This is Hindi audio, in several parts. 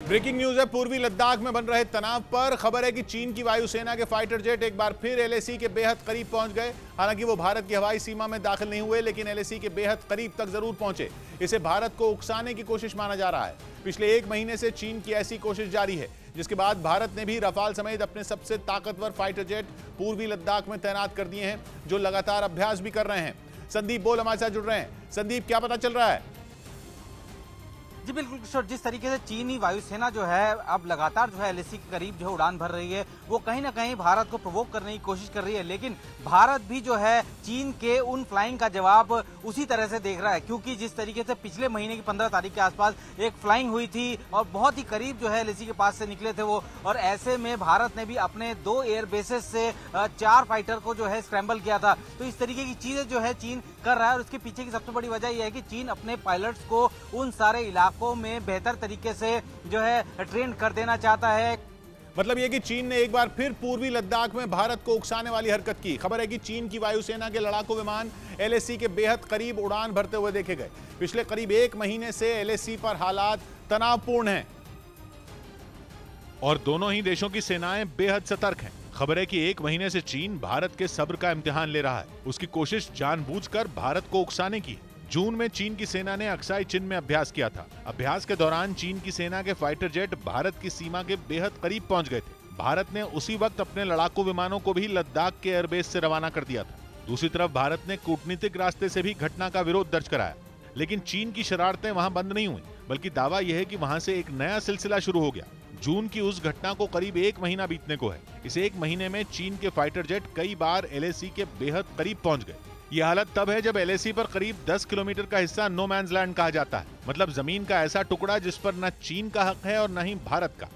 ब्रेकिंग न्यूज है। पूर्वी लद्दाख में बन रहे तनाव पर खबर है कि चीन की वायुसेना के फाइटर जेट एक बार फिर एलएसी के बेहद करीब पहुंच गए। हालांकि वो भारत की हवाई सीमा में दाखिल नहीं हुए, लेकिन एलएसी के बेहद करीब तक जरूर पहुंचे। इसे भारत को उकसाने की कोशिश माना जा रहा है। पिछले एक महीने से चीन की ऐसी कोशिश जारी है, जिसके बाद भारत ने भी रफाल समेत अपने सबसे ताकतवर फाइटर जेट पूर्वी लद्दाख में तैनात कर दिए हैं, जो लगातार अभ्यास भी कर रहे हैं। संदीप बोल हमारे साथ जुड़ रहे हैं। संदीप, क्या पता चल रहा है? जी बिल्कुल किशोर, जिस तरीके से चीनी वायुसेना जो है अब लगातार जो है एलएसी के करीब जो है उड़ान भर रही है, वो कहीं ना कहीं भारत को प्रोवोक करने की कोशिश कर रही है। लेकिन भारत भी जो है चीन के उन फ्लाइंग का जवाब उसी तरह से देख रहा है, क्योंकि जिस तरीके से पिछले महीने की 15 तारीख के आसपास एक फ्लाइंग हुई थी और बहुत ही करीब जो है एलएसी के पास से निकले थे वो, और ऐसे में भारत ने भी अपने 2 एयर बेसेस से 4 फाइटर को जो है स्क्रैम्बल किया था। तो इस तरीके की चीजें जो है चीन कर रहा है, और उसके पीछे की सबसे बड़ी वजह यह है कि चीन अपने पायलट्स को उन सारे इलाकों में बेहतर तरीके से जो है ट्रेन कर देना चाहता है। मतलब यह कि चीन ने एक बार फिर पूर्वी लद्दाख में भारत को उकसाने वाली हरकत की। खबर है कि चीन की वायुसेना के लड़ाकू विमान एलएसी के बेहद करीब उड़ान भरते हुए देखे गए। पिछले करीब एक महीने से एलएसी पर हालात तनावपूर्ण हैं और दोनों ही देशों की सेनाएं बेहद सतर्क हैं। खबर है कि एक महीने से चीन भारत के सब्र का इम्तिहान ले रहा है। उसकी कोशिश जानबूझकर भारत को उकसाने की है। जून में चीन की सेना ने अक्साई चिन में अभ्यास किया था। अभ्यास के दौरान चीन की सेना के फाइटर जेट भारत की सीमा के बेहद करीब पहुंच गए थे। भारत ने उसी वक्त अपने लड़ाकू विमानों को भी लद्दाख के एयरबेस से रवाना कर दिया था। दूसरी तरफ भारत ने कूटनीतिक रास्ते से भी घटना का विरोध दर्ज कराया। लेकिन चीन की शरारतें वहां बंद नहीं हुई, बल्कि दावा यह है कि वहां से एक नया सिलसिला शुरू हो गया। जून की उस घटना को करीब एक महीना बीतने को है। इस एक महीने में चीन के फाइटर जेट कई बार एलएसी के बेहद करीब पहुंच गए। ये हालत तब है जब एलएसी पर करीब 10 किलोमीटर का हिस्सा नो मैन्स लैंड कहा जाता है, मतलब जमीन का ऐसा टुकड़ा जिस पर न चीन का हक है और न ही भारत का।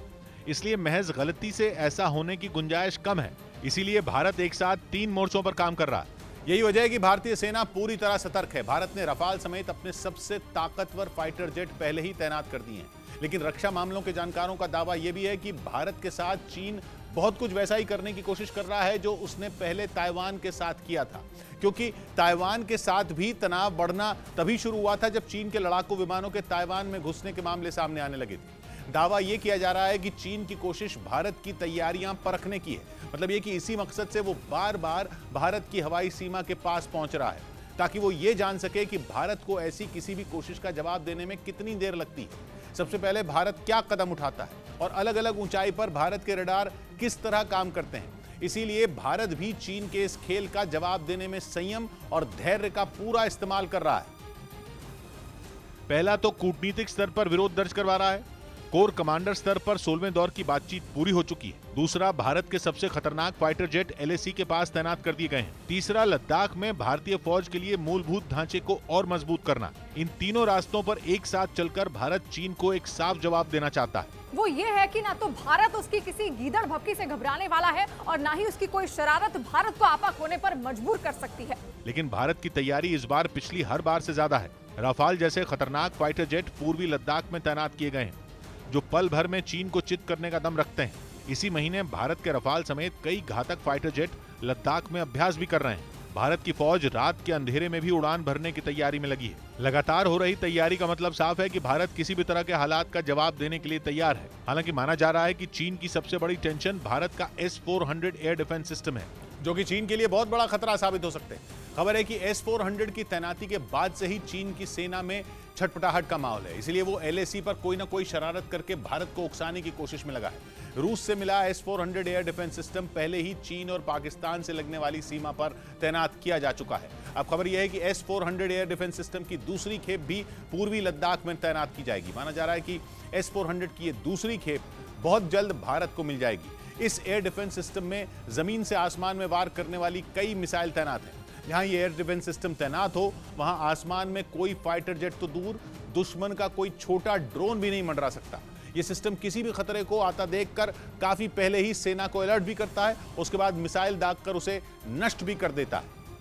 इसलिए महज गलती से ऐसा होने की गुंजाइश कम है। इसीलिए भारत एक साथ 3 मोर्चों पर काम कर रहा है। यही वजह है कि भारतीय सेना पूरी तरह सतर्क है। भारत ने रफाल समेत अपने सबसे ताकतवर फाइटर जेट पहले ही तैनात कर दिए हैं। लेकिन रक्षा मामलों के जानकारों का दावा यह भी है कि भारत के साथ चीन बहुत कुछ वैसा ही करने की कोशिश कर रहा है जो उसने पहले ताइवान के साथ किया था, क्योंकि ताइवान के साथ भी तनाव बढ़ना तभी शुरू हुआ था जब चीन के लड़ाकू विमानों के ताइवान में घुसने के मामले सामने आने लगे थे। दावा यह किया जा रहा है कि चीन की कोशिश भारत की तैयारियां परखने की है। मतलब यह कि इसी मकसद से वो बार बार भारत की हवाई सीमा के पास पहुंच रहा है, ताकि वो ये जान सके कि भारत को ऐसी किसी भी कोशिश का जवाब देने में कितनी देर लगती है। सबसे पहले भारत क्या कदम उठाता है और अलग अलग ऊंचाई पर भारत के रडार किस तरह काम करते हैं। इसीलिए भारत भी चीन के इस खेल का जवाब देने में संयम और धैर्य का पूरा इस्तेमाल कर रहा है। पहला तो कूटनीतिक स्तर पर विरोध दर्ज करवा रहा है। कोर कमांडर स्तर पर 16वें दौर की बातचीत पूरी हो चुकी है। दूसरा, भारत के सबसे खतरनाक फाइटर जेट एलएसी के पास तैनात कर दिए गए हैं। तीसरा, लद्दाख में भारतीय फौज के लिए मूलभूत ढांचे को और मजबूत करना। इन तीनों रास्तों पर एक साथ चलकर भारत चीन को एक साफ जवाब देना चाहता है। वो ये है कि ना तो भारत उसकी किसी गीदड़ भपकी से घबराने वाला है और ना ही उसकी कोई शरारत भारत को आपा खोने पर मजबूर कर सकती है। लेकिन भारत की तैयारी इस बार पिछली हर बार से ज्यादा है। रफाल जैसे खतरनाक फाइटर जेट पूर्वी लद्दाख में तैनात किए गए हैं, जो पल भर में चीन को चित करने का दम रखते हैं। इसी महीने भारत के रफाल समेत कई घातक फाइटर जेट लद्दाख में अभ्यास भी कर रहे हैं। भारत की फौज रात के अंधेरे में भी उड़ान भरने की तैयारी में लगी है। लगातार हो रही तैयारी का मतलब साफ है कि भारत किसी भी तरह के हालात का जवाब देने के लिए तैयार है। हालांकि माना जा रहा है कि चीन की सबसे बड़ी टेंशन भारत का S-400 एयर डिफेंस सिस्टम है, जो कि चीन के लिए बहुत बड़ा खतरा साबित हो सकते हैं। खबर है कि S-400 की तैनाती के बाद से ही चीन की सेना में छटपटाहट का माहौल है। इसलिए वो एलएसी पर कोई ना कोई शरारत करके भारत को उकसाने की कोशिश में लगा है। रूस से मिला S-400 एयर डिफेंस सिस्टम पहले ही चीन और पाकिस्तान से लगने वाली सीमा पर तैनात किया जा चुका है। अब खबर यह है कि S-400 एयर डिफेंस सिस्टम की दूसरी खेप भी पूर्वी लद्दाख में तैनात की जाएगी। माना जा रहा है कि S-400 की ये दूसरी खेप बहुत जल्द भारत को मिल जाएगी। इस एयर डिफेंस सिस्टम में जमीन से आसमान में वार करने वाली कई मिसाइल तैनात हैं। जहां ये एयर डिफेंस सिस्टम तैनात हो, वहां आसमान में कोई फाइटर जेट तो दूर, दुश्मन का कोई छोटा ड्रोन भी नहीं मंडरा सकता। ये सिस्टम किसी भी खतरे को आता देखकर काफी पहले ही सेना को अलर्ट भी करता है, उसके बाद मिसाइल दागकर उसे नष्ट भी कर देता है।